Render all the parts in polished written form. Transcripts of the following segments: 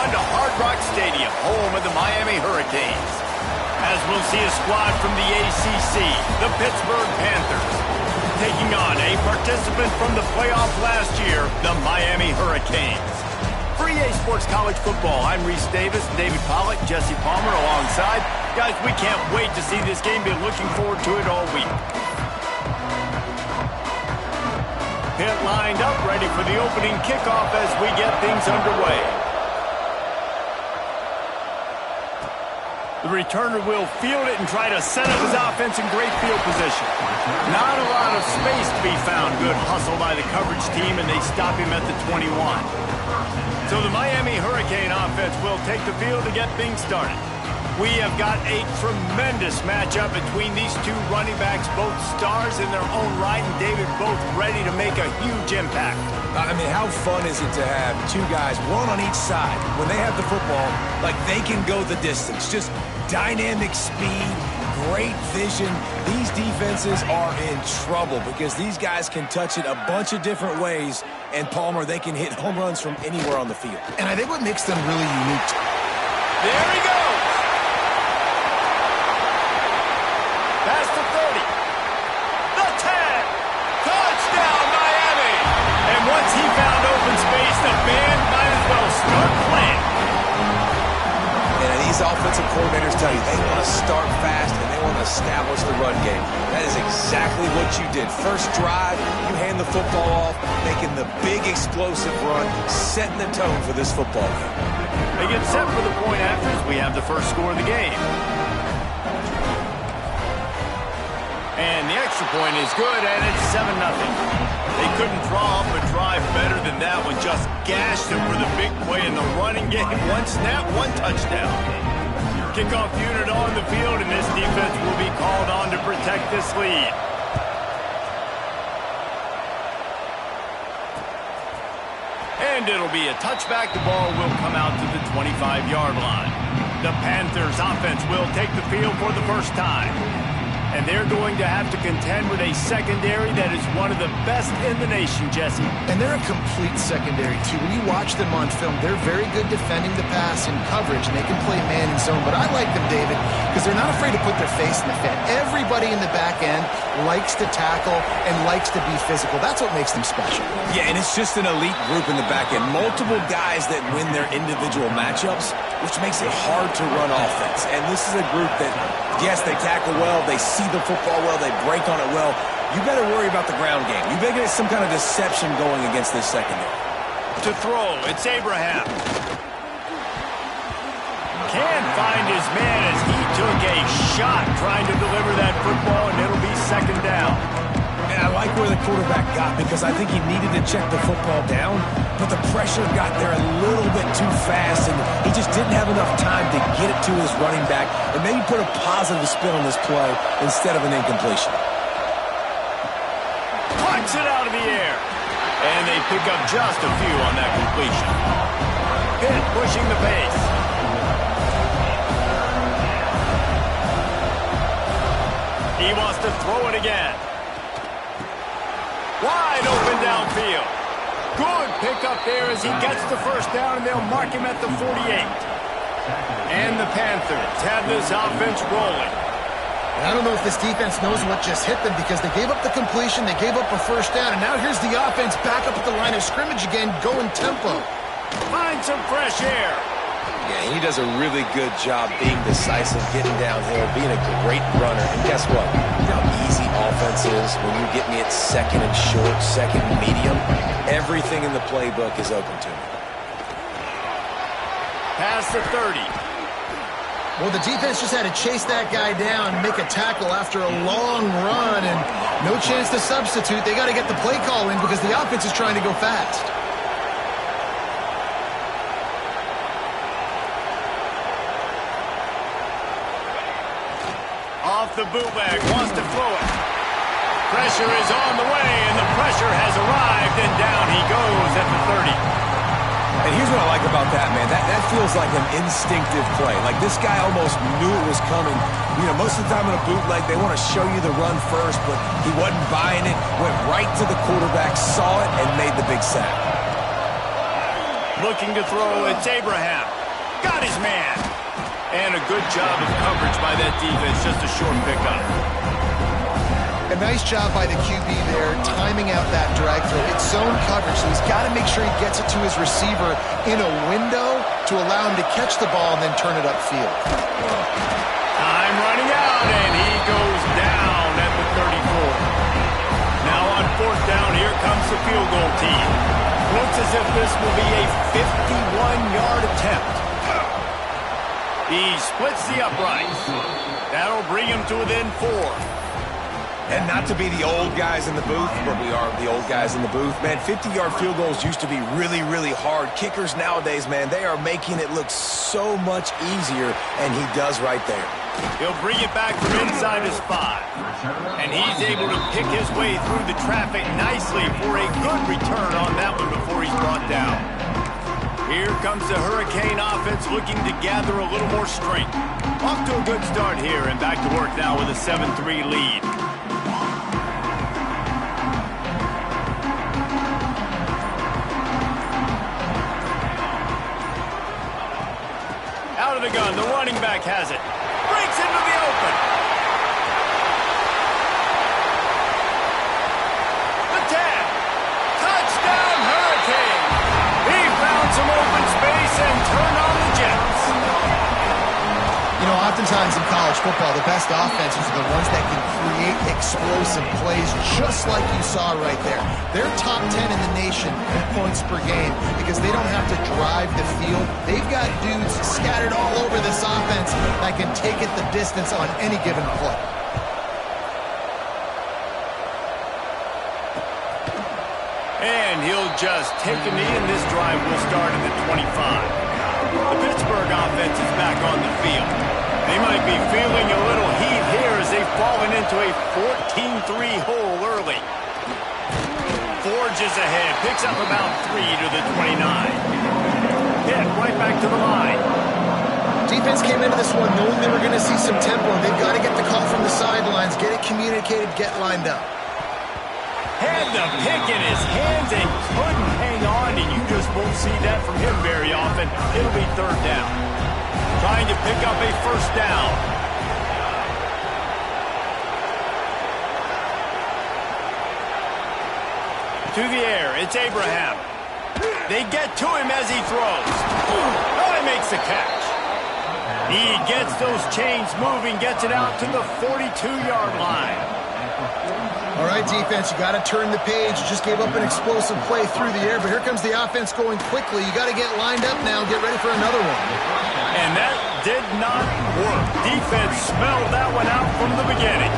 on to Hard Rock Stadium, home of the Miami Hurricanes. As we'll see a squad from the ACC, the Pittsburgh Panthers, taking on a participant from the playoff last year, the Miami Hurricanes. For EA Sports College Football, I'm Reese Davis, David Pollack, Jesse Palmer alongside. Guys, we can't wait to see this game. Been looking forward to it all week. Pitt lined up, ready for the opening kickoff as we get things underway. The returner will field it and try to set up his offense in great field position. Not a lot of space to be found. Good hustle by the coverage team, and they stop him at the 21. So the Miami Hurricane offense will take the field to get things started. We have got a tremendous matchup between these two running backs, both stars in their own right, and David, both ready to make a huge impact. I mean, how fun is it to have two guys, one on each side, when they have the football, like they can go the distance. Just dynamic speed, great vision. These defenses are in trouble because these guys can touch it a bunch of different ways, and Palmer, they can hit home runs from anywhere on the field. And I think what makes them really unique. There he goes. Past the 30. The 10. Touchdown, Miami. And once he found open space, the band might as well start playing. And these offensive coordinators tell you they want to start fast and they want to establish the run game. That is exactly what you did. First drive, you hand the football off, making the big explosive run, setting the tone for this football game. They get set for the point after as we have the first score of the game. And the extra point is good, and it's 7-0. They couldn't draw up a drive better than that one. Just gashed them for the big play in the running game. One snap, one touchdown. Kickoff unit on the field, and this defense will be called on to protect this lead. And it'll be a touchback. The ball will come out to the 25-yard line. The Panthers offense will take the field for the first time. And they're going to have to contend with a secondary that is one of the best in the nation, Jesse. And they're a complete secondary, too. When you watch them on film, they're very good defending the pass and coverage, and they can play man and zone. But I like them, David, because they're not afraid to put their face in the fan. Everybody in the back end likes to tackle and likes to be physical. That's what makes them special. Yeah, and it's just an elite group in the back end. Multiple guys that win their individual matchups, which makes it hard to run offense. And this is a group that, yes, they tackle well, they see the football well, they break on it well. You better worry about the ground game. You better get some kind of deception going against this secondary. To throw, it's Abraham. Can't find his man as he took a shot trying to deliver that football, and it'll be second down. And I like where the quarterback got because I think he needed to check the football down, but the pressure got there a little bit too fast, and he just didn't have enough time to get it to his running back and maybe put a positive spin on this play instead of an incompletion. Punch it out of the air. And they pick up just a few on that completion. Pitt pushing the pace. He wants to throw it again. Wide open downfield. Good pickup there as he gets the first down, and they'll mark him at the 48. And the Panthers have this offense rolling. I don't know if this defense knows what just hit them because they gave up the completion, they gave up a first down, and now here's the offense back up at the line of scrimmage again, going tempo. Find some fresh air. Yeah, he does a really good job being decisive, getting downhill, being a great runner. And guess what? You know how easy offense is when you get me at second and short, second and medium. Everything in the playbook is open to me. Past the 30. Well, the defense just had to chase that guy down and make a tackle after a long run, and no chance to substitute. They got to get the play call in because the offense is trying to go fast. Off the bootleg, wants to throw it. Pressure is on the way, and the pressure has arrived, and down he goes at the 30. And here's what I like about that, man. That feels like an instinctive play. Like this guy almost knew it was coming. You know, most of the time in a bootleg, they want to show you the run first, but he wasn't buying it, went right to the quarterback, saw it, and made the big sack. Looking to throw, it's Abraham. got his man. And a good job of coverage by that defense, just a short pickup. A nice job by the QB there, timing out that drag throw. It's zone coverage, so he's got to make sure he gets it to his receiver in a window to allow him to catch the ball and then turn it upfield. Time running out, and he goes down at the 34. Now on fourth down, here comes the field goal team. Looks as if this will be a 51-yard attempt. He splits the uprights. That'll bring him to within 4. And not to be the old guys in the booth, but we are the old guys in the booth, man. 50-yard field goals used to be really, really hard. Kickers nowadays, man, they are making it look so much easier, and he does right there. He'll bring it back from inside his 5. And he's able to pick his way through the traffic nicely for a good return on that one before he's brought down. Here comes the Hurricane offense looking to gather a little more strength. Off to a good start here and back to work now with a 7-3 lead. Out of the gun, the running back has it. Breaks into the open. The tag. Touchdown Hurricane. He found some open space and turned on the Jets. You know, oftentimes in college football, the best offenses are the ones that can create explosive plays, just like you saw right there. They're top 10 in the nation in points per game because they don't have to drive the field. They've got dudes scattered all over this offense that can take it the distance on any given play. And he'll just take a knee, and this drive will start at the 25. The Pittsburgh offense is back on the field. They might be feeling a little heat here as they've fallen into a 14-3 hole early. Forges ahead, picks up about 3 to the 29. Pitt right back to the line. Defense came into this one knowing they were going to see some tempo. They've got to get the call from the sidelines, get it communicated, get lined up. Had the pick in his hands and couldn't hang on, and you just won't see that from him very often. It'll be third down. Trying to pick up a first down. To the air, it's Abraham. They get to him as he throws. Oh, he makes the catch. He gets those chains moving, gets it out to the 42-yard line. All right, defense, you got to turn the page. You just gave up an explosive play through the air, but here comes the offense going quickly. You got to get lined up now, get ready for another one. And that did not work. Defense smelled that one out from the beginning.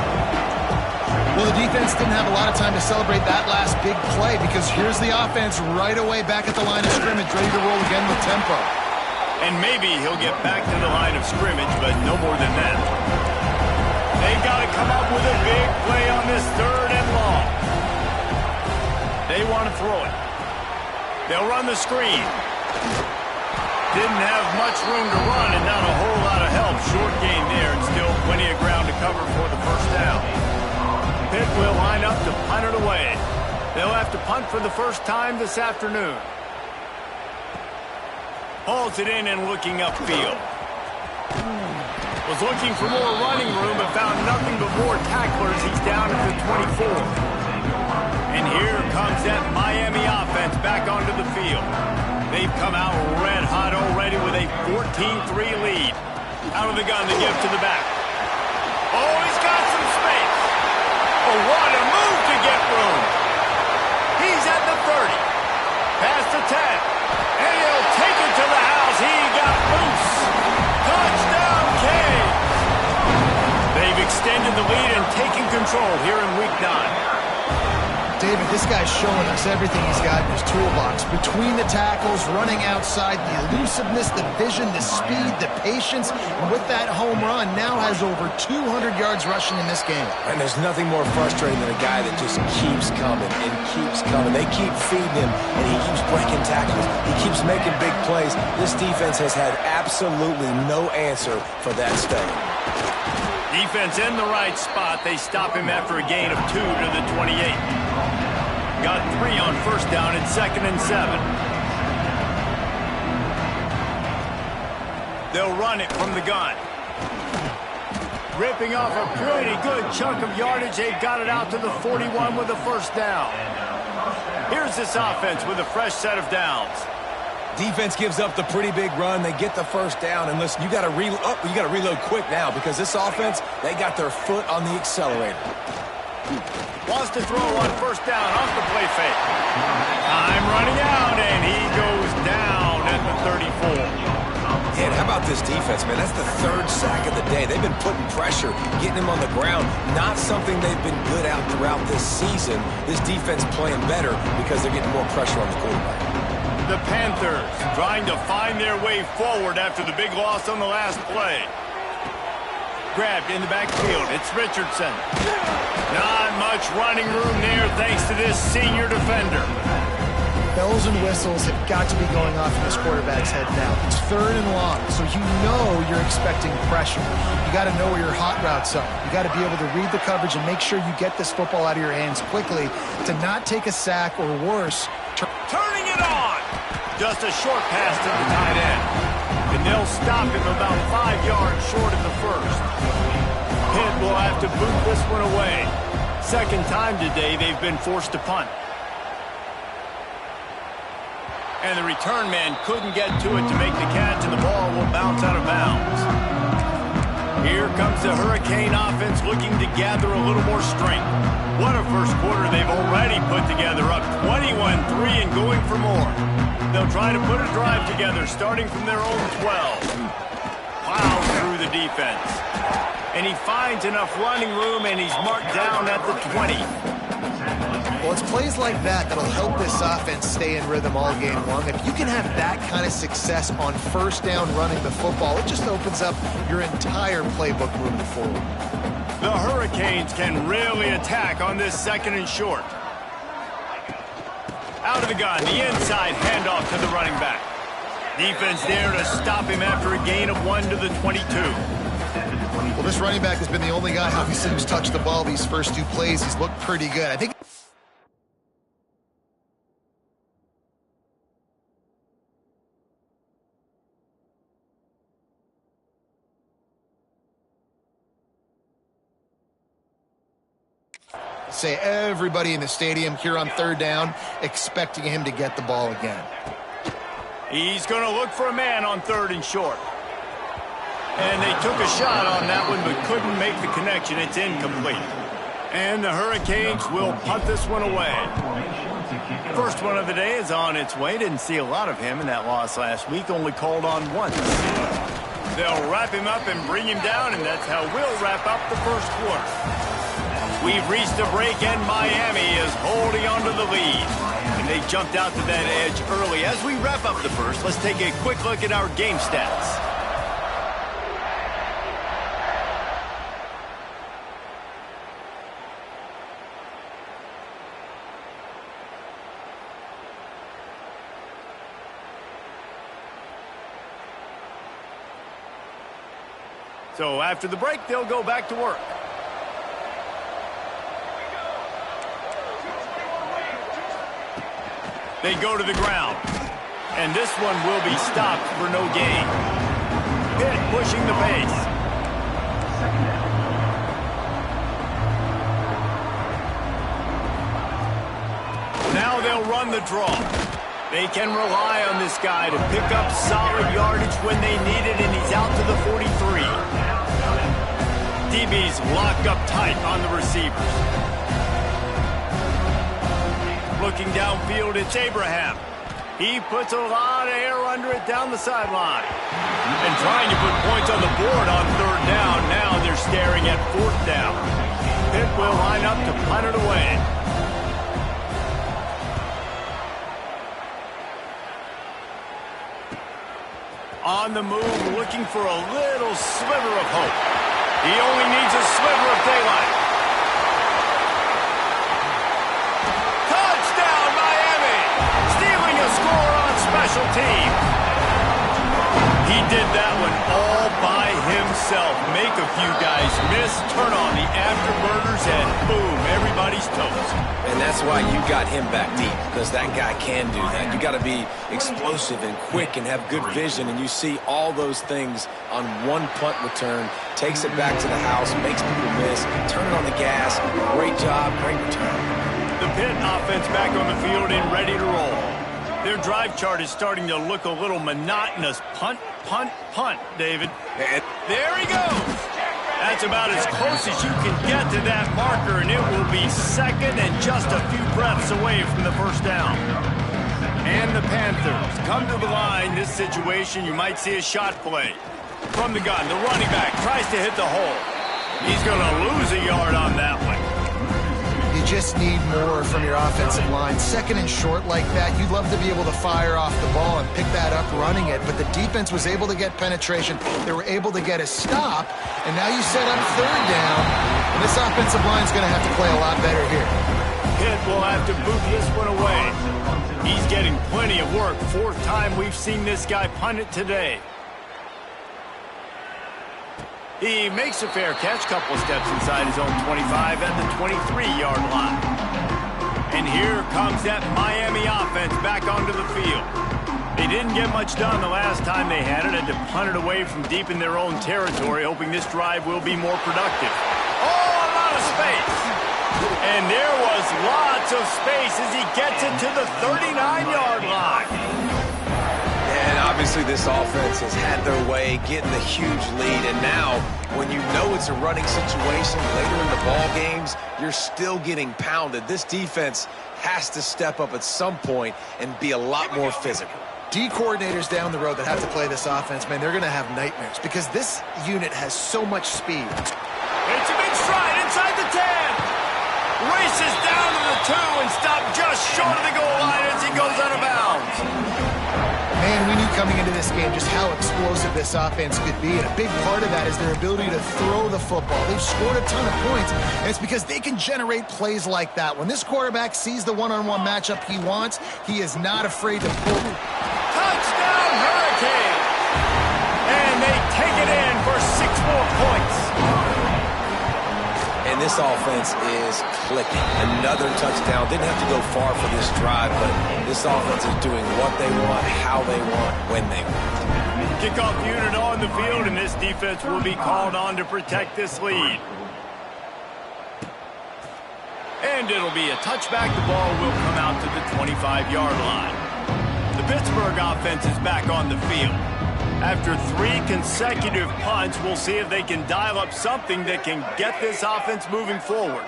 Well, the defense didn't have a lot of time to celebrate that last big play because here's the offense right away back at the line of scrimmage, ready to roll again with tempo. And maybe he'll get back to the line of scrimmage, but no more than that. They got to come up with a big play on this third and long. They want to throw it. They'll run the screen. Didn't have much room to run and not a whole lot of help. Short gain there and still plenty of ground to cover for the first down. Pitt will line up to punt it away. They'll have to punt for the first time this afternoon. Hauls it in and looking upfield. Was looking for more running room, but found nothing but more tacklers. He's down at the 24. And here comes that Miami offense back onto the field. They've come out red hot already with a 14-3 lead. Out of the gun to give to the back. Oh, he's got some space. Oh, what a move to get room. He's at the 30. Past the 10. And he'll take it to the house. He got loose. Touchdown, Canes. They've extended the lead and taken control here in Week 9. David, this guy's showing us everything he's got in his toolbox. Between the tackles, running outside, the elusiveness, the vision, the speed, the patience, and with that home run, now has over 200 yards rushing in this game. And there's nothing more frustrating than a guy that just keeps coming and keeps coming. They keep feeding him, and he keeps breaking tackles. He keeps making big plays. This defense has had absolutely no answer for that stuff. Defense in the right spot. They stop him after a gain of 2 to the 28. Got 3 on first down at 2nd and 7. They'll run it from the gun. Ripping off a pretty good chunk of yardage. They've got it out to the 41 with a first down. Here's this offense with a fresh set of downs. Defense gives up the pretty big run. They get the first down. And listen, you got to reload quick now because this offense, they got their foot on the accelerator. Wants to throw on first down off the play fake. Time running out, and he goes down at the 34. And how about this defense, man? That's the third sack of the day. They've been putting pressure, getting him on the ground. Not something they've been good at throughout this season. This defense playing better because they're getting more pressure on the quarterback. The Panthers trying to find their way forward after the big loss on the last play. Grabbed in the backfield. It's Richardson. Not much running room there thanks to this senior defender. Bells and whistles have got to be going off in this quarterback's head now. It's 3rd and long, so you know you're expecting pressure. You got to know where your hot routes are. You got to be able to read the coverage and make sure you get this football out of your hands quickly to not take a sack or worse. Turning it on! Just a short pass to the tight end. And they'll stop him about 5 yards short of the first. Pitt will have to boot this one away. Second time today they've been forced to punt. And the return man couldn't get to it to make the catch, and the ball will bounce out of bounds. Here comes the Hurricane offense looking to gather a little more strength. What a first quarter they've already put together, up 21-3 and going for more. They'll try to put a drive together, starting from their own 12. Plows through the defense. And he finds enough running room, and he's marked down at the 20. Well, it's plays like that that'll help this offense stay in rhythm all game long. If you can have that kind of success on first down running the football, it just opens up your entire playbook moving forward. The Hurricanes can really attack on this 2nd and short. Out of the gun, the inside handoff to the running back. Defense there to stop him after a gain of 1 to the 22. Well, this running back has been the only guy, obviously, who's touched the ball these first 2 plays. He's looked pretty good. I think say everybody in the stadium here on 3rd down expecting him to get the ball again. He's going to look for a man on 3rd and short. And they took a shot on that one but couldn't make the connection. It's incomplete. And the Hurricanes will punt this one away. First one of the day is on its way. Didn't see a lot of him in that loss last week. Only called on once. They'll wrap him up and bring him down, and that's how we'll wrap up the first quarter. We've reached a break, and Miami is holding on to the lead. And they jumped out to that edge early. As we wrap up the first, let's take a quick look at our game stats. So after the break, they'll go back to work. They go to the ground. And this one will be stopped for no gain. Pitt pushing the pace. Now they'll run the draw. They can rely on this guy to pick up solid yardage when they need it, and he's out to the 43. DB's locked up tight on the receivers. Looking downfield, it's Abraham. He puts a lot of air under it down the sideline. And trying to put points on the board on 3rd down. Now they're staring at 4th down. Pitt will line up to punt it away. On the move, looking for a little sliver of hope. He only needs a sliver of daylight. Touchdown, Miami! Stealing a score on special teams. He did that one all by himself. Make a few guys miss, turn on the afterburners, and boom, everybody everybody's toes. And that's why you got him back deep, because that guy can do that. You got to be explosive and quick and have good vision, and you see all those things on one punt return. Takes it back to the house, makes people miss, turn it on the gas. Great job, great return. The Pitt offense back on the field and ready to roll. Their drive chart is starting to look a little monotonous. Punt, punt, punt, David. And there he goes. That's about as close as you can get to that marker, and it will be second and just a few breaths away from the first down. And the Panthers come to the line. This situation, you might see a shot play. From the gun, the running back tries to hit the hole. He's going to lose a yard on that one. You just need more from your offensive line. Second and short like that, you'd love to be able to fire off the ball and pick that up running it, but the defense was able to get penetration. They were able to get a stop, and now you set up third down, and this offensive line is going to have to play a lot better here. Pitt will have to boot this one away. He's getting plenty of work. Fourth time we've seen this guy punt it today. He makes a fair catch, couple of steps inside his own 25 at the 23-yard line. And here comes that Miami offense back onto the field. They didn't get much done the last time they had it. Had to punt it away from deep in their own territory, hoping this drive will be more productive. Oh, a lot of space. And there was lots of space as he gets it to the 39-yard line. And obviously this offense has had their way, getting the huge lead. And now, when you know it's a running situation later in the ball games, you're still getting pounded. This defense has to step up at some point and be a lot more physical. D coordinators down the road that have to play this offense, man, they're going to have nightmares because this unit has so much speed. It's a big stride inside the 10. Races down to the 2 and stopped just short of the goal line as he goes out of bounds. Man, we knew coming into this game just how explosive this offense could be, and a big part of that is their ability to throw the football. They've scored a ton of points, and it's because they can generate plays like that. When this quarterback sees the one-on-one matchup he wants, he is not afraid to pull. Touchdown, Hurricane! And they take it in for 6 more points. And this offense is clicking. Another touchdown. Didn't have to go far for this drive, but this offense is doing what they want, how they want, when they want. Kickoff unit on the field, and this defense will be called on to protect this lead. And it'll be a touchback. The ball will come out to the 25-yard line. The Pittsburgh offense is back on the field. After 3 consecutive punts, we'll see if they can dial up something that can get this offense moving forward.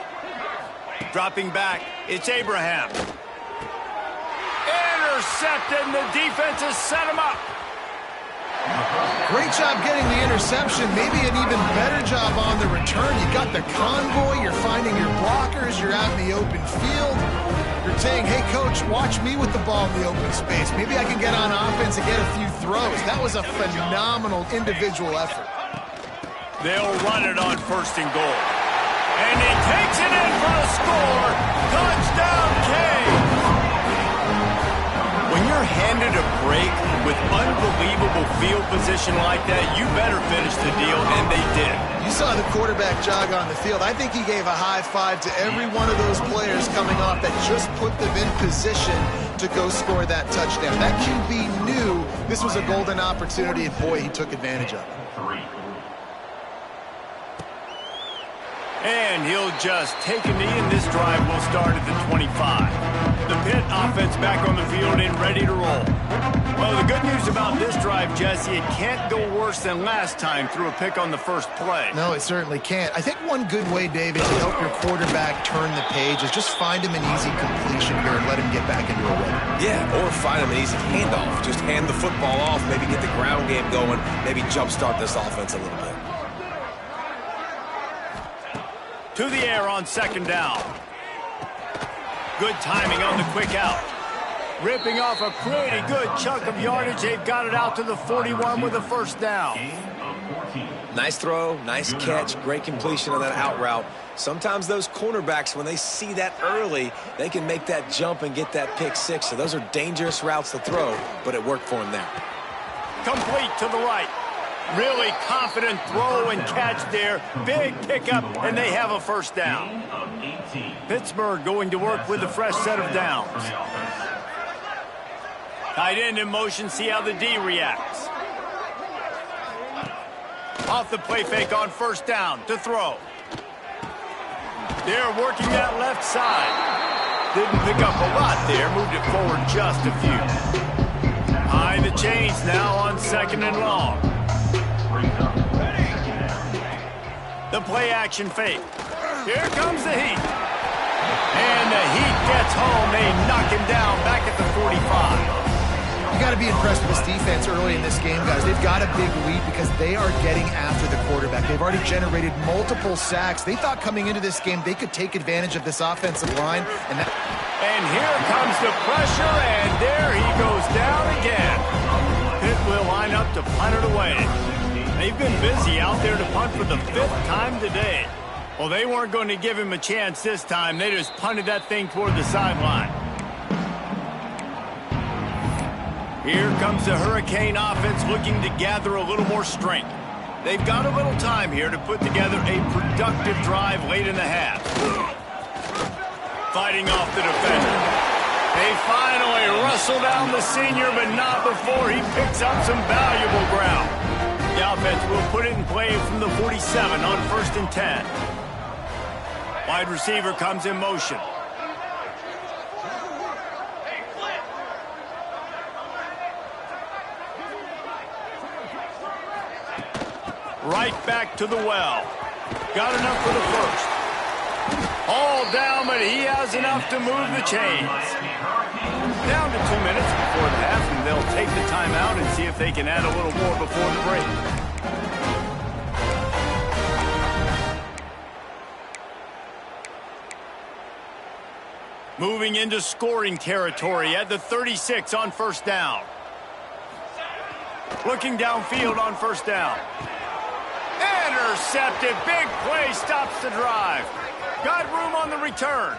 Dropping back, it's Abraham. Intercepted, and the defense has set him up. Great job getting the interception. Maybe an even better job on the return. You got the convoy, you're finding your blockers, you're out in the open field. You're saying, hey, coach, watch me with the ball in the open space. Maybe I can get on offense and get a few throws. That was a phenomenal individual effort. They'll run it on 1st and goal. And he takes it in for a score. Touchdown, Kane. When you're handed a break with unbelievable field position like that, you better finish the deal, and they did. You saw the quarterback jog on the field. I think he gave a high five to every one of those players coming off that just put them in position to go score that touchdown. That QB knew this was a golden opportunity, and boy, he took advantage of it. And he'll just take a knee, and this drive will start at the 25. The Pitt offense back on the field and ready to roll. Well, the good news about this drive, Jesse, it can't go worse than last time through a pick on the first play. No, it certainly can't. I think one good way, David, to help your quarterback turn the page is just find him an easy completion here and let him get back into a rhythm. Yeah, or find him an easy handoff. Just hand the football off, maybe get the ground game going, maybe jumpstart this offense a little bit. To the air on 2nd down. Good timing on the quick out. Ripping off a pretty good chunk of yardage. They've got it out to the 41 with a 1st down. Nice throw, nice catch, great completion on that out route. Sometimes those cornerbacks, when they see that early, they can make that jump and get that pick 6. So those are dangerous routes to throw, but it worked for him there. Complete to the right. Really confident throw and catch there. Big pickup, and they have a first down. Pittsburgh going to work with a fresh set of downs. Tight end in motion, see how the D reacts. Off the play fake on first down to throw. They're working that left side. Didn't pick up a lot there, moved it forward just a few. Behind the chains now on second and long. The play action fake. Here comes the heat. And the heat gets home. They knock him down back at the 45. You got to be impressed with this defense early in this game, guys. They've got a big lead because they are getting after the quarterback. They've already generated multiple sacks. They thought coming into this game they could take advantage of this offensive line. And here comes the pressure, and there he goes down again. Pitt will line up to punt it away. They've been busy out there to punt for the 5th time today. Well, they weren't going to give him a chance this time. They just punted that thing toward the sideline. Here comes the Hurricane offense looking to gather a little more strength. They've got a little time here to put together a productive drive late in the half. Fighting off the defender. They finally wrestle down the senior, but not before he picks up some valuable ground. The offense will put it in play from the 47 on 1st and 10. Wide receiver comes in motion. Right back to the well. Got enough for the first. All down, but he has enough to move the chains. Down to 2 minutes before the half, and they'll take the timeout and see if they can add a little more before the break. Moving into scoring territory at the 36 on first down. Looking downfield on first down. Intercepted. Big play stops the drive. Got room on the return.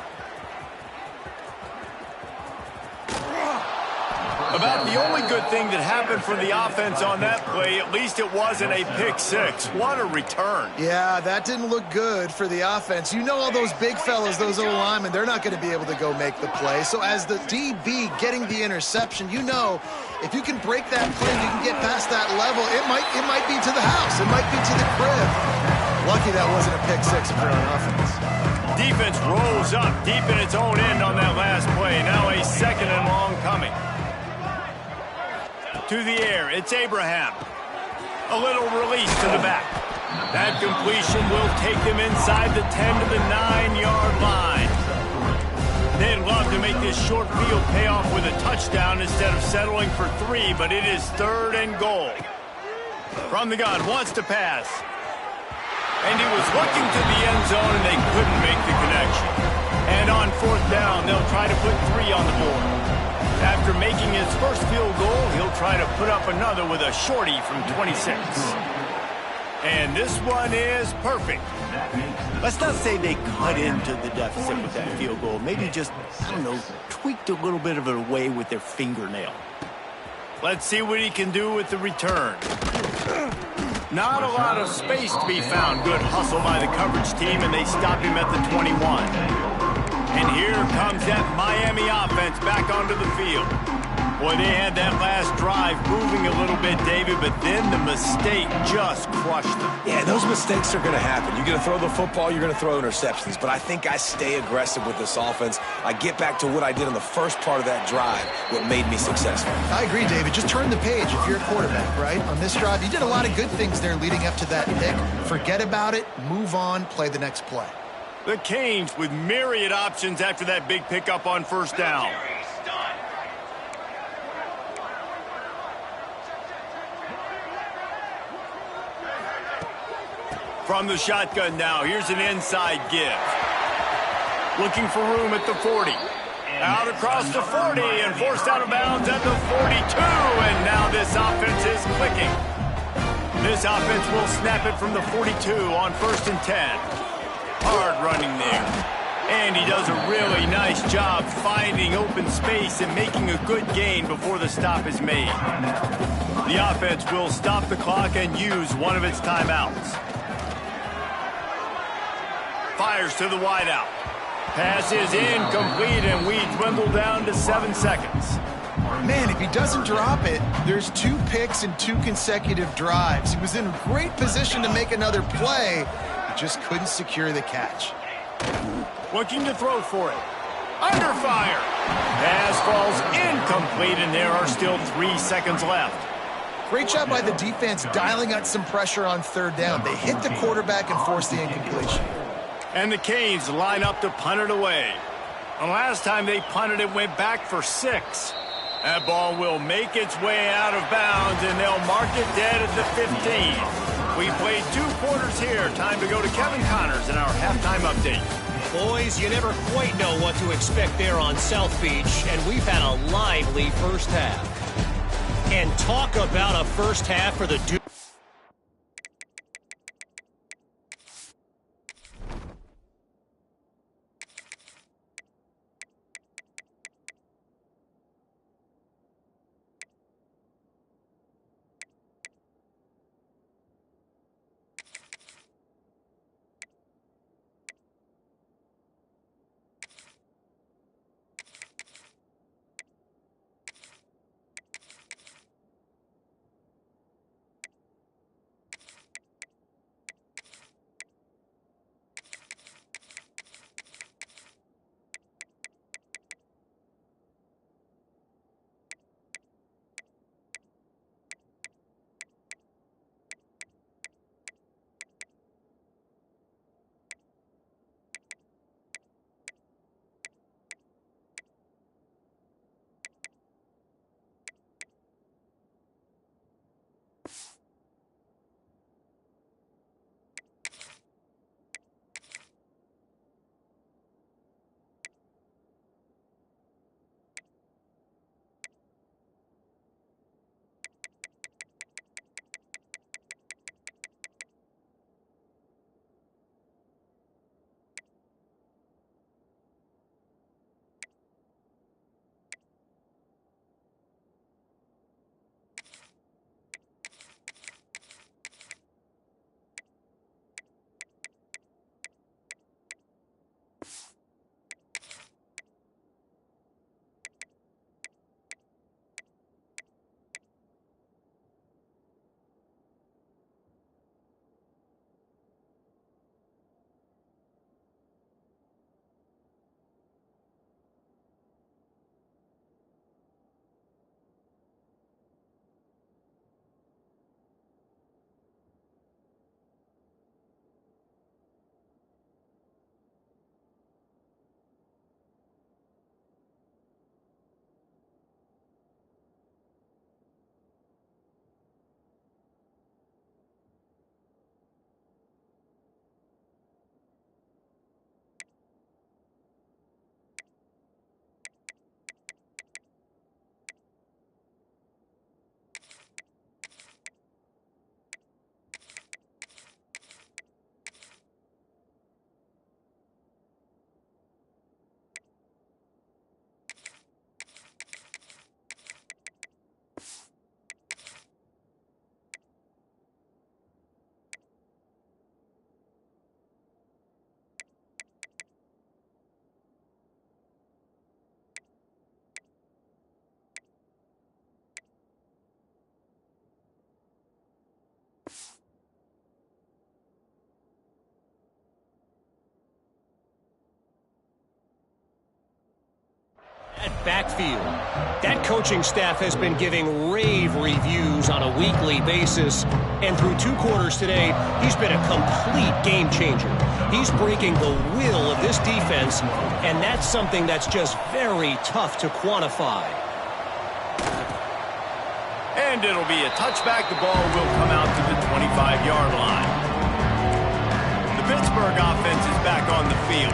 About the only good thing that happened for the offense on that play, at least it wasn't a pick six. What a return. Yeah, that didn't look good for the offense. You know all those big fellas, those O-linemen, they're not going to be able to go make the play. So as the DB getting the interception, you know if you can break that play, you can get past that level, it might be to the house. It might be to the crib. Lucky that wasn't a pick six if you're on offense. Defense rolls up deep in its own end on that last play. Now a second and long coming. To the air, it's Abraham. A little release to the back. That completion will take them inside the 10 to the 9-yard line. They'd love to make this short field pay off with a touchdown instead of settling for 3, but it is 3rd and goal. From the gun, wants to pass. And he was looking to the end zone, and they couldn't make the connection. And on 4th down, they'll try to put 3 on the board. After making his first field goal, he'll try to put up another with a shorty from 26. And this one is perfect. Let's not say they cut into the deficit with that field goal. Maybe just, I don't know, tweaked a little bit of it away with their fingernail. Let's see what he can do with the return. Not a lot of space to be found. Good hustle by the coverage team, and they stop him at the 21. And here comes that Miami offense back onto the field. Boy, they had that last drive moving a little bit, David, but then the mistake just crushed them. Yeah, those mistakes are going to happen. You're going to throw the football, you're going to throw interceptions. But I think I stay aggressive with this offense. I get back to what I did in the first part of that drive, what made me successful. I agree, David. Just turn the page if you're a quarterback, right? On this drive, you did a lot of good things there leading up to that pick. Forget about it, move on, play the next play. The Canes with myriad options after that big pickup on first down. From the shotgun now, here's an inside give. Looking for room at the 40. Out across the 40 and forced out of bounds at the 42. And now this offense is clicking. This offense will snap it from the 42 on 1st and 10. Hard running there. And he does a really nice job finding open space and making a good gain before the stop is made. The offense will stop the clock and use one of its timeouts. Fires to the wideout. Pass is incomplete, and we dwindle down to 7 seconds. Man, if he doesn't drop it, there's 2 picks and 2 consecutive drives. He was in great position to make another play. He just couldn't secure the catch. Looking to throw for it. Under fire. Pass falls incomplete, and there are still 3 seconds left. Great job by the defense dialing out some pressure on 3rd down. They hit the quarterback and forced the incompletion. And the Canes line up to punt it away. The last time they punted it went back for 6. That ball will make its way out of bounds, and they'll mark it dead at the 15. We played 2 quarters here. Time to go to Kevin Connors in our halftime update. Boys, you never quite know what to expect there on South Beach, and we've had a lively first half. And talk about a first half for the Duke. Backfield. That coaching staff has been giving rave reviews on a weekly basis, and through 2 quarters today, he's been a complete game changer. He's breaking the will of this defense, and that's something that's just very tough to quantify. And it'll be a touchback. The ball will come out to the 25-yard line. The Pittsburgh offense is back on the field.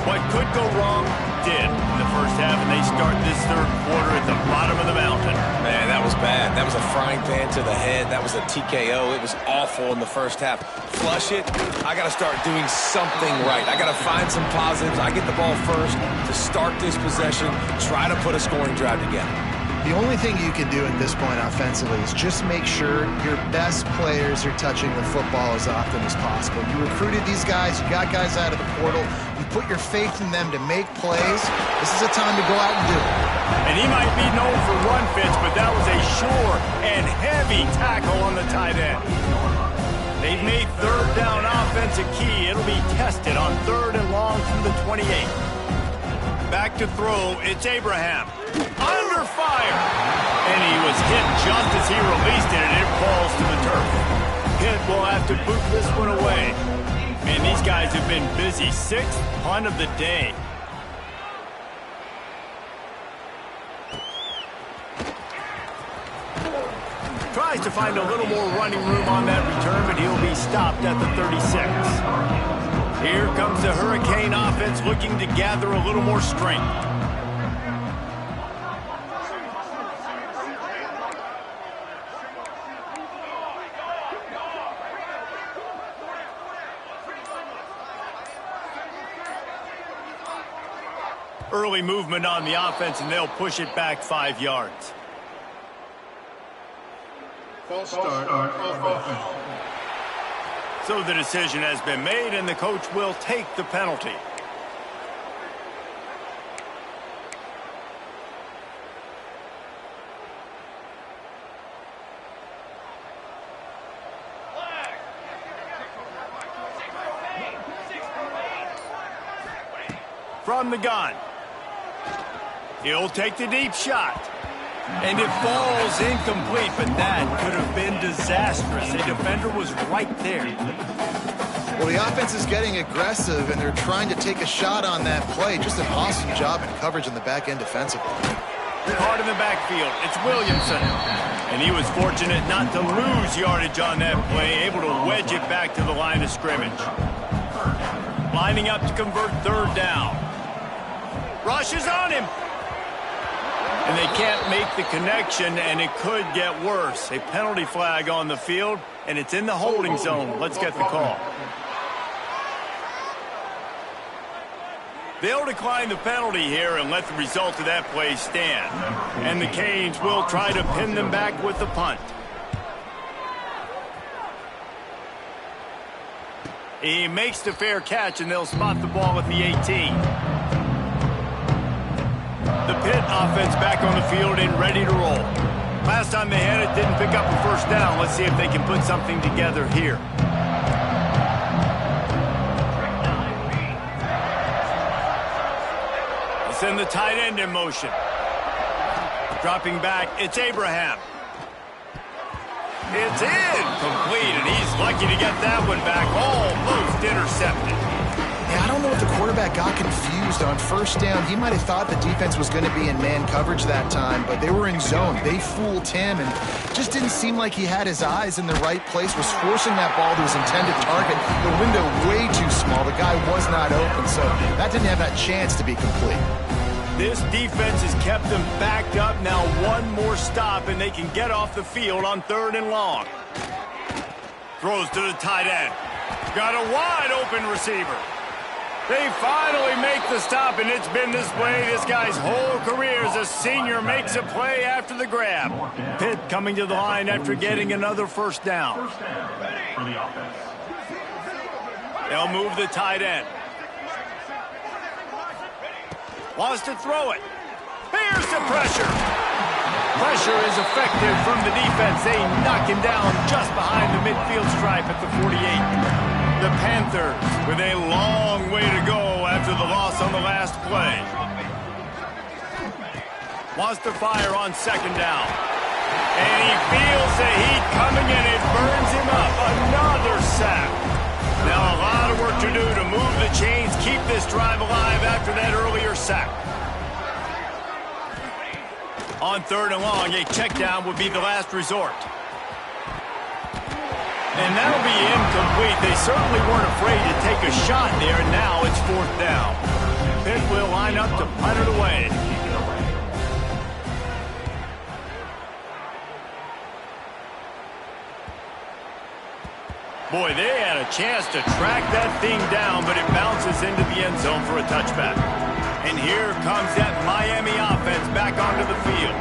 What could go wrong did in the first half, and they start this third quarter at the bottom of the mountain. Man, that was bad. That was a frying pan to the head. That was a TKO. It was awful in the first half. Flush it. I got to start doing something right. I got to find some positives. I get the ball first to start this possession, try to put a scoring drive together. The only thing you can do at this point offensively is just make sure your best players are touching the football as often as possible. You recruited these guys, you got guys out of the portal, you put your faith in them to make plays. This is a time to go out and do it. And he might be known for run fits, but that was a sure and heavy tackle on the tight end. They've made third down offense a key. It'll be tested on 3rd and long from the 28. Back to throw, it's Abraham. Under fire! And he was hit just as he released it, and it falls to the turf. Pitt will have to boot this one away. Man, these guys have been busy. 6th punt of the day. Tries to find a little more running room on that return, but he'll be stopped at the 36. Here comes the Hurricane offense looking to gather a little more strength. Early movement on the offense, and they'll push it back 5 yards. False start on offense. So the decision has been made, and the coach will take the penalty. From the gun. He'll take the deep shot. And it falls incomplete, but that could have been disastrous. A defender was right there. Well, the offense is getting aggressive, and they're trying to take a shot on that play. Just an awesome job in coverage in the back end defensively. Hard in the backfield, it's Williamson. And he was fortunate not to lose yardage on that play, able to wedge it back to the line of scrimmage. Lining up to convert 3rd down. Rushes on him. And they can't make the connection, and it could get worse. A penalty flag on the field, and it's in the holding zone. Let's get the call. They'll decline the penalty here and let the result of that play stand. And the Canes will try to pin them back with the punt. He makes the fair catch, and they'll spot the ball at the 18. The Pitt offense back on the field and ready to roll. Last time they had it, didn't pick up a first down. Let's see if they can put something together here. Send the tight end in motion. Dropping back, it's Abraham. It's incomplete, and he's lucky to get that one back. Almost intercepted. Yeah, I don't know if the quarterback got confused on first down. He might have thought the defense was going to be in man coverage that time, but they were in zone. They fooled him, and just didn't seem like he had his eyes in the right place, was forcing that ball to his intended target. The window way too small. The guy was not open, so that didn't have that chance to be complete. This defense has kept them backed up. Now one more stop, and they can get off the field on 3rd and long. Throws to the tight end. Got a wide open receiver. They finally make the stop, and it's been this way this guy's whole career as a senior makes a play after the grab. Pitt coming to the line after getting another first down. They'll move the tight end. Wants to throw it. Here's the pressure. Pressure is effective from the defense. They knock him down just behind the midfield stripe at the 48. The Panthers with a long way to go after the loss on the last play. Wants to fire on 2nd down. And he feels the heat coming, and it burns him up. Another sack. Now a lot of work to do to move the chains, keep this drive alive after that earlier sack. On 3rd and long, a check down would be the last resort. And that'll be incomplete. They certainly weren't afraid to take a shot there, and now it's 4th down. Pitt will line up to punt it away. Boy, they had a chance to track that thing down, but it bounces into the end zone for a touchback. And here comes that Miami offense back onto the field.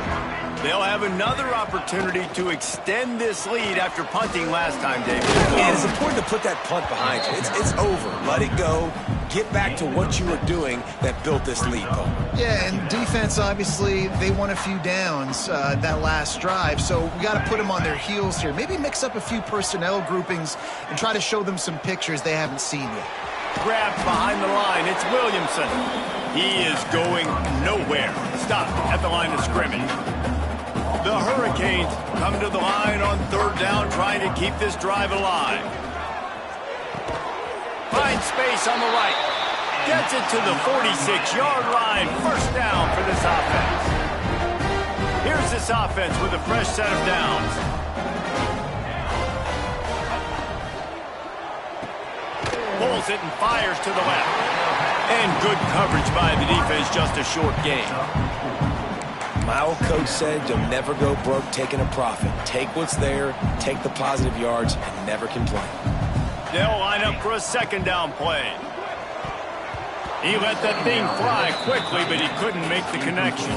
They'll have another opportunity to extend this lead after punting last time, David. And it's important to put that punt behind you. It's over. Let it go. Get back to what you were doing that built this lead, Paul. Yeah, and defense, obviously, they won a few downs that last drive, so we got to put them on their heels here. Maybe mix up a few personnel groupings and try to show them some pictures they haven't seen yet. Grabbed behind the line. It's Williamson. He is going nowhere. Stopped at the line of scrimmage. The Hurricanes come to the line on third down, trying to keep this drive alive. Finds space on the right. Gets it to the 46-yard line. First down for this offense. Here's this offense with a fresh set of downs. Pulls it and fires to the left. And good coverage by the defense, just a short gain. My old coach said you'll never go broke taking a profit. Take what's there, take the positive yards, and never complain. They'll line up for a second down play. He let that thing fly quickly, but he couldn't make the connection.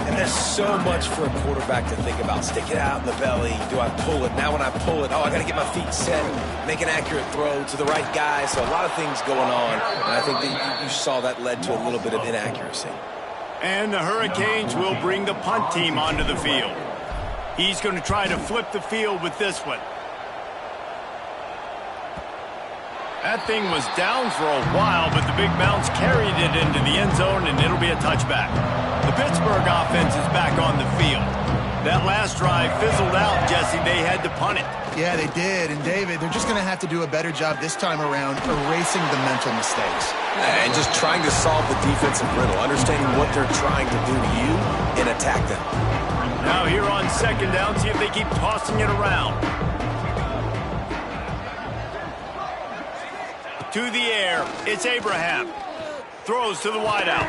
And there's so much for a quarterback to think about. Stick it out in the belly. Do I pull it? Now when I pull it, I got to get my feet set, make an accurate throw to the right guy. So a lot of things going on. And I think that you saw that led to a little bit of inaccuracy. And the Hurricanes will bring the punt team onto the field. He's going to try to flip the field with this one. That thing was down for a while, but the big bounce carried it into the end zone, and it'll be a touchback. The Pittsburgh offense is back on the field. That last drive fizzled out, Jesse. They had to punt it. Yeah, they did. And, David, they're just going to have to do a better job this time around erasing the mental mistakes. And just trying to solve the defensive riddle, understanding what they're trying to do to you and attack them. Now here on second down, see if they keep tossing it around. To the air, it's Abraham. Throws to the wideout.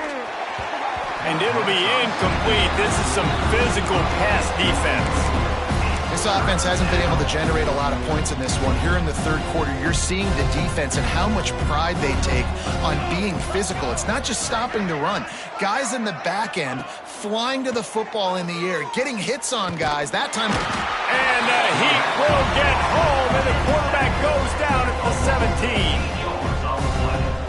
And it'll be incomplete. This is some physical pass defense. This offense hasn't been able to generate a lot of points in this one. Here in the third quarter, you're seeing the defense and how much pride they take on being physical. It's not just stopping the run. Guys in the back end flying to the football in the air, getting hits on guys. That time... And the Heat will get home, and the quarterback goes down at the 17.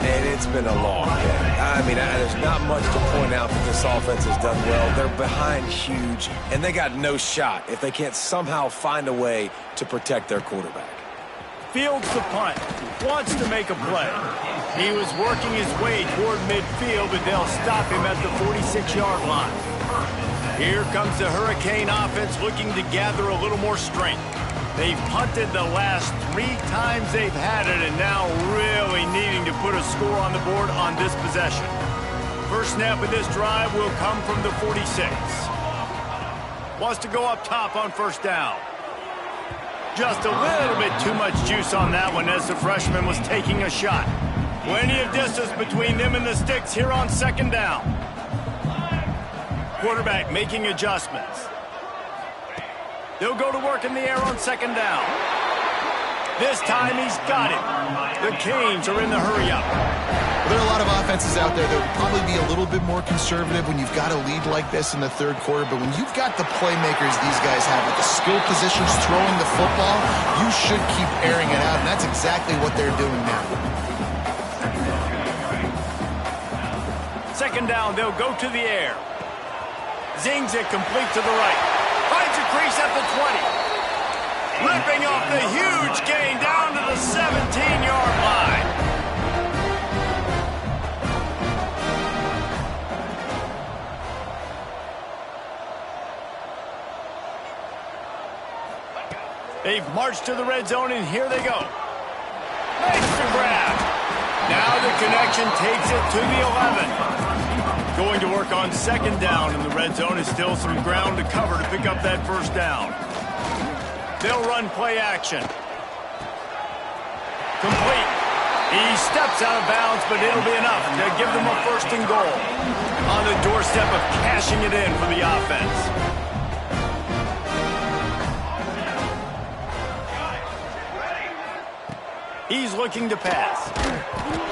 And it's been a long game. I mean, there's not much to point out that this offense has done well. They're behind huge, and they got no shot if they can't somehow find a way to protect their quarterback. Fields the punt. Wants to make a play. He was working his way toward midfield, but they'll stop him at the 46-yard line. Here comes the Hurricane offense looking to gather a little more strength. They've punted the last 3 times they've had it, and now really needing to put a score on the board on this possession. First snap of this drive will come from the 46. Wants to go up top on first down. Just a little bit too much juice on that one as the freshman was taking a shot. Plenty of distance between them and the sticks here on second down. Quarterback making adjustments. They'll go to work in the air on second down. This time he's got it. The Canes are in the hurry-up. There are a lot of offenses out there that would probably be a little bit more conservative when you've got a lead like this in the third quarter, but when you've got the playmakers these guys have with the skill positions throwing the football, you should keep airing it out, and that's exactly what they're doing now. Second down, they'll go to the air. Zings it complete to the right. Finds a crease at the 20. Ripping off the huge gain down to the 17-yard line. They've marched to the red zone, and here they go. Makes the grab. Now the connection takes it to the 11. Going to work on second down in the red zone. Is still some ground to cover to pick up that first down. They'll run play action. Complete. He steps out of bounds, but it'll be enough to give them a first and goal. On the doorstep of cashing it in for the offense. He's looking to pass.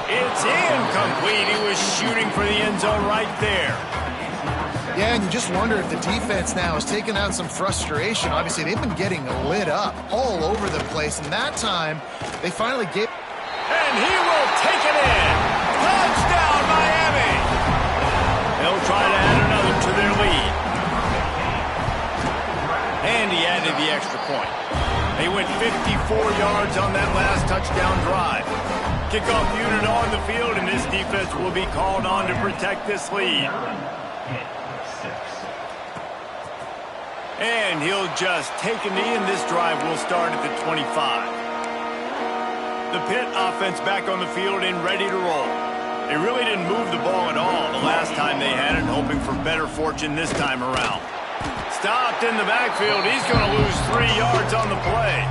It's incomplete. He was shooting for the end zone right there. Yeah, and you just wonder if the defense now has taken out some frustration. Obviously, they've been getting lit up all over the place, and that time they finally gave... And he will take it in. Touchdown, Miami. They'll try to add another to their lead. And he added the extra point. They went 54 yards on that last touchdown drive. Kickoff unit on the field, and this defense will be called on to protect this lead. And he'll just take a knee, and this drive will start at the 25. The Pitt offense back on the field and ready to roll. They really didn't move the ball at all the last time they had it, hoping for better fortune this time around. Stopped in the backfield. He's going to lose 3 yards on the play.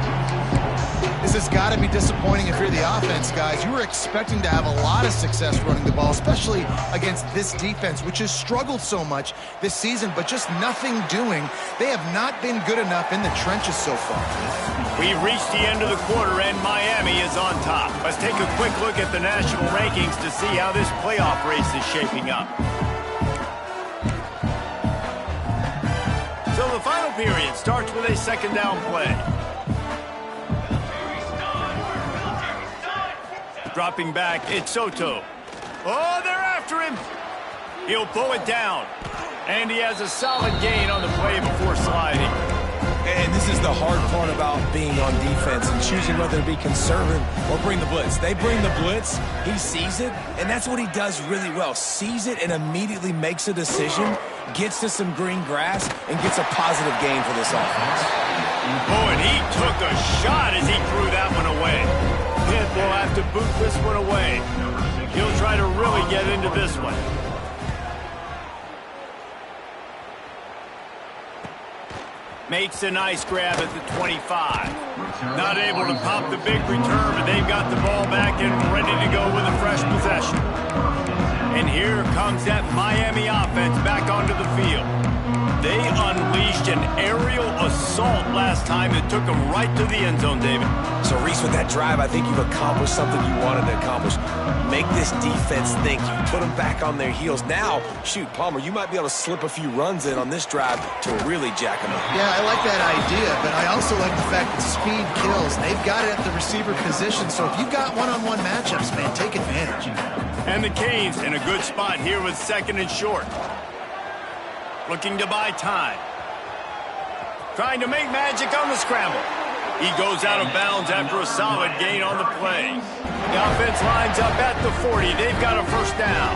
This has got to be disappointing if you're the offense, guys. You were expecting to have a lot of success running the ball, especially against this defense, which has struggled so much this season, but just nothing doing. They have not been good enough in the trenches so far. We've reached the end of the quarter, and Miami is on top. Let's take a quick look at the national rankings to see how this playoff race is shaping up. So the final period starts with a second down play. Dropping back, it's Soto. Oh, they're after him. He'll pull it down. And he has a solid gain on the play before sliding. And this is the hard part about being on defense and choosing whether to be conservative or bring the blitz. They bring the blitz, he sees it, and that's what he does really well. Sees it and immediately makes a decision, gets to some green grass, and gets a positive gain for this offense. Oh, and he took a shot as he threw that one away. Pitt will have to boot this one away. He'll try to really get into this one. Makes a nice grab at the 25. Not able to pop the big return, but they've got the ball back and ready to go with a fresh possession. And here comes that Miami offense back onto the field. They unleashed an aerial assault last time that took them right to the end zone, David. So, Reese, with that drive, I think you've accomplished something you wanted to accomplish. Make this defense think. You put them back on their heels. Now, shoot, Palmer, you might be able to slip a few runs in on this drive to really jack them up. Yeah, I like that idea, but I also like the fact that speed kills. They've got it at the receiver position, so if you've got one-on-one matchups, man, take advantage. And the Canes in a good spot here with second and short. Looking to buy time. Trying to make magic on the scramble. He goes out of bounds after a solid gain on the play. The offense lines up at the 40. They've got a first down.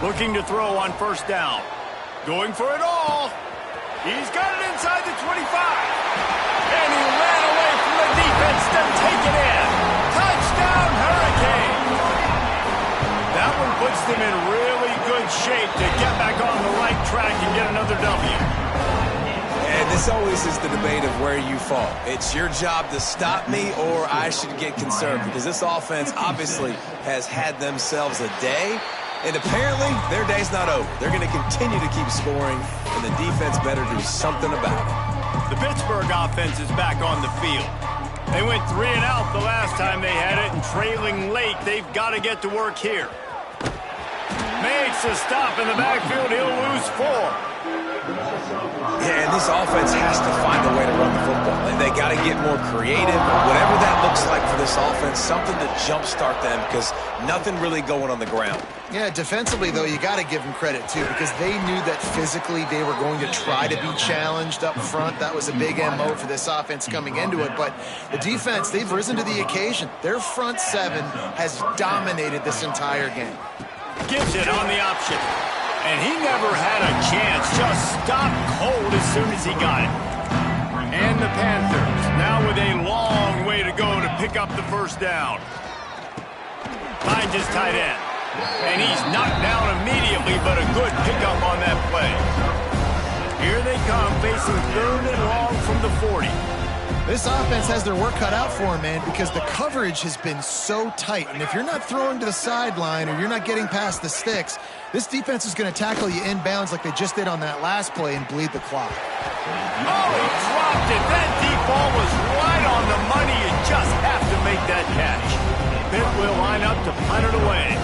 Looking to throw on first down. Going for it all. He's got it inside the 25. And he ran away from the defense to take it in. Touchdown, Hurricane. That one puts them in really good shape to get back on the right track and get another W. And this always is the debate of where you fall. It's your job to stop me or I should get concerned, because this offense obviously has had themselves a day, and apparently their day's not over. They're going to continue to keep scoring, and the defense better do something about it. The Pittsburgh offense is back on the field. They went 3 and out the last time they had it, and trailing late, they've got to get to work here. Makes a stop in the backfield. He'll lose 4. Yeah, and this offense has to find a way to run the football. And they got to get more creative, whatever that looks like for this offense, something to jumpstart them, because nothing really going on the ground. Yeah, defensively, though, you got to give them credit, too, because they knew that physically they were going to try to be challenged up front. That was a big MO for this offense coming into it. But the defense, they've risen to the occasion. Their front seven has dominated this entire game. Gives it on the option. And he never had a chance. Just stopped cold as soon as he got it. And the Panthers now with a long way to go to pick up the first down. Finds his tight end. And he's knocked down immediately, but a good pickup on that play. Here they come, facing 3rd and long from the 40. This offense has their work cut out for them, man, because the coverage has been so tight. And if you're not throwing to the sideline or you're not getting past the sticks, this defense is going to tackle you inbounds like they just did on that last play and bleed the clock. Oh, he dropped it. That deep ball was right on the money. You just have to make that catch. Pitt will line up to punt it away.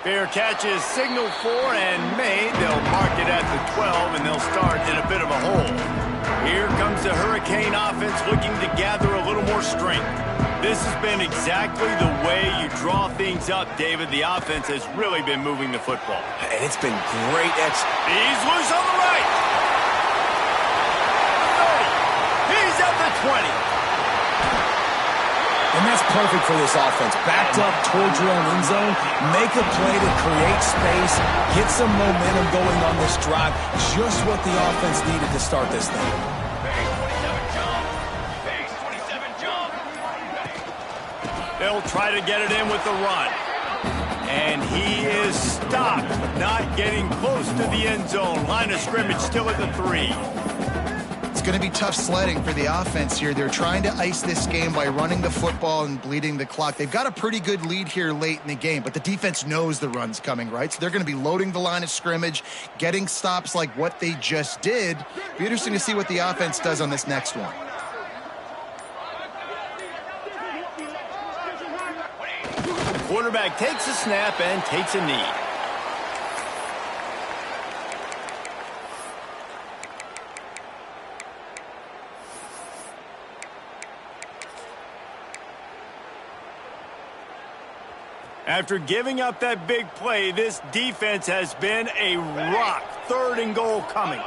Fair catch is signaled for and made. They'll mark it at the 12, and they'll start in a bit of a hole. Here comes the Hurricane offense looking to gather a little more strength. This has been exactly the way you draw things up, David. The offense has really been moving the football. And it's been great. He's loose on the right. 30. He's at the 20. And that's perfect for this offense. Backed up towards your own end zone, make a play to create space, get some momentum going on this drive. Just what the offense needed to start this thing. They'll try to get it in with the run. And he is stopped, not getting close to the end zone. Line of scrimmage still at the 3. It's going to be tough sledding for the offense here. They're trying to ice this game by running the football and bleeding the clock. They've got a pretty good lead here late in the game, but the defense knows the run's coming, right? So they're going to be loading the line of scrimmage, getting stops like what they just did. Be interesting to see what the offense does on this next one. The quarterback takes a snap and takes a knee. After giving up that big play, this defense has been a rock. 3rd and goal coming.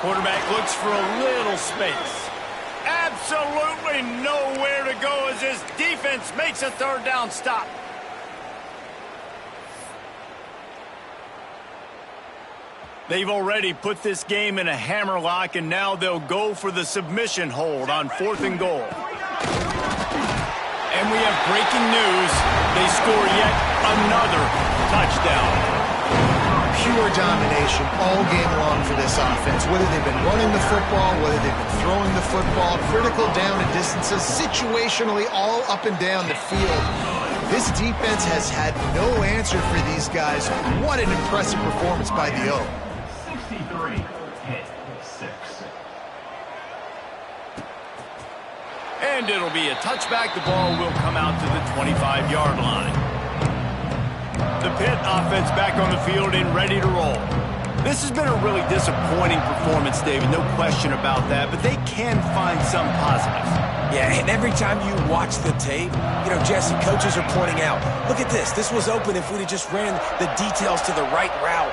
Quarterback looks for a little space. Absolutely nowhere to go as this defense makes a 3rd down stop. They've already put this game in a hammerlock, and now they'll go for the submission hold on 4th and goal. And we have breaking news. They score yet another touchdown. Pure domination all game long for this offense. Whether they've been running the football, whether they've been throwing the football, critical down and distances, situationally all up and down the field. This defense has had no answer for these guys. What an impressive performance by the O. 63, hit 6. And it'll be a touchback. The ball will come out to the 25-yard line. The Pitt offense back on the field and ready to roll. This has been a really disappointing performance, David. No question about that, but they can find some positives. Yeah, and every time you watch the tape, Jesse, coaches are pointing out, look at this. This was open if we'd have just ran the details to the right route,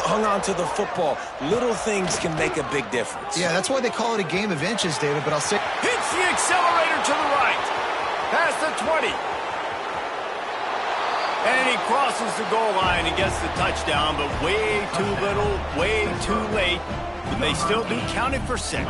hung on to the football. Little things can make a big difference. Yeah, that's why they call it a game of inches, David, but I'll say... Hits the accelerator to the right. Past the 20. And he crosses the goal line and gets the touchdown, but way too little, way too late. But they still do count it for 6.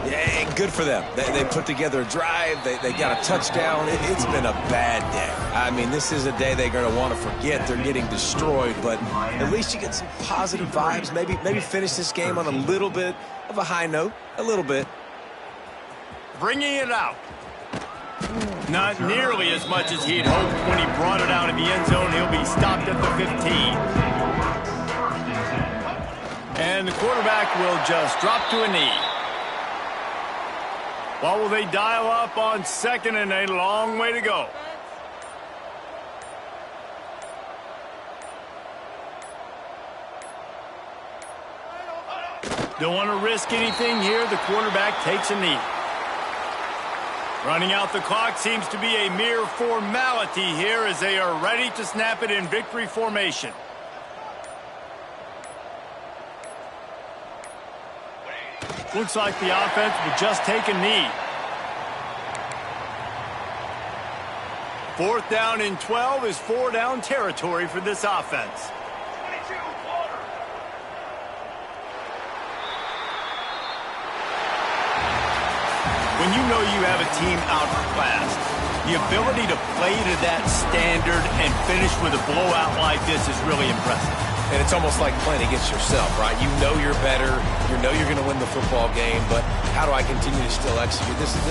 Yeah, good for them. They put together a drive. They got a touchdown. It's been a bad day. I mean, this is a day they're going to want to forget. They're getting destroyed, but at least you get some positive vibes. Maybe finish this game on a little bit of a high note. A little bit. Bringing it out. Not nearly as much as he'd hoped when he brought it out in the end zone. He'll be stopped at the 15. And the quarterback will just drop to a knee. What will they dial up on 2nd and a long way to go? Don't want to risk anything here. The quarterback takes a knee. Running out the clock seems to be a mere formality here as they are ready to snap it in victory formation. Looks like the offense will just take a knee. 4th down and 12 is 4-down territory for this offense. When you know you have a team outclassed, the ability to play to that standard and finish with a blowout like this is really impressive. And it's almost like playing against yourself, right? You know you're better. You know you're going to win the football game, but how do I continue to still execute? This was